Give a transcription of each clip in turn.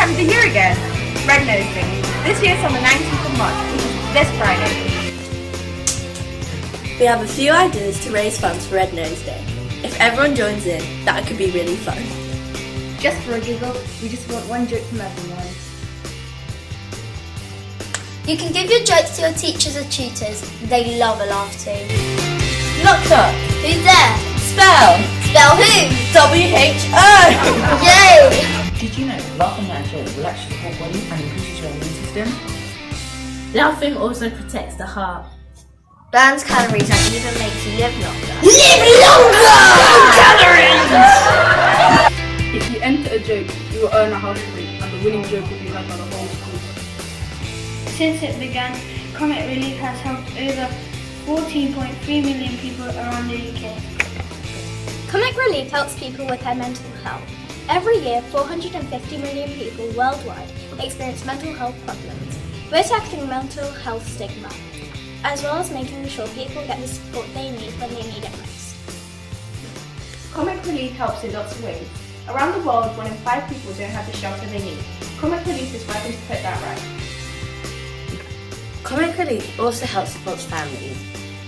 time of the year again. Red Nose Day. This year's on the 19th of March, which is this Friday. We have a few ideas to raise funds for Red Nose Day. If everyone joins in, that could be really fun. Just for a giggle, we just want one joke from everyone. You can give your jokes to your teachers or tutors. They love a laugh too. Knock knock. Who's there? Spell. Spell who? W-H-O. Yay! Did you know laughing at a joke will actually support body and increases your immune system? Laughing also protects the heart. Burns calories and even makes you live longer. Live longer! If you enter a joke, you will earn a house rate, and the winning joke will be heard by the whole school. Since it began, Comic Relief has helped over 14.3 million people around the UK. Comic Relief helps people with their mental health. Every year, 450 million people worldwide experience mental health problems. We're tackling mental health stigma, as well as making sure people get the support they need when they need it most. Comic Relief helps in lots of ways. Around the world, 1 in 5 people don't have the shelter they need. Comic Relief is fighting to put that right. Comic Relief also helps support families.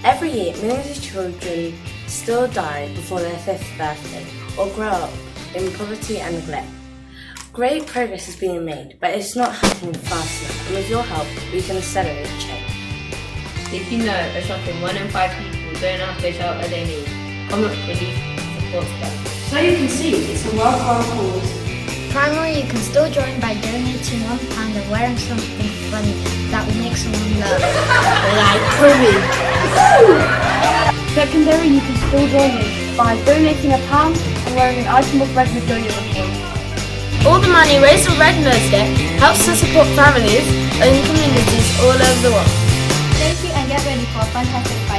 Every year, millions of children still die before their 5th birthday or grow up in poverty and neglect. Great progress is being made, but it's not happening fast enough, and with your help, we can accelerate change. Did you know that something 1 in 5 people don't have the shelter they need? Comic Relief supports them. So you can see, it's a worthwhile cause. Primary, you can still join by donating £1 and wearing something funny that will make someone laugh. Like courage. Secondary, you can still join in by donating £1 and wearing an item of red with your uniform. All the money raised for Red Nose Day helps to support families in communities all over the world. Thank you and get ready for a fantastic fight.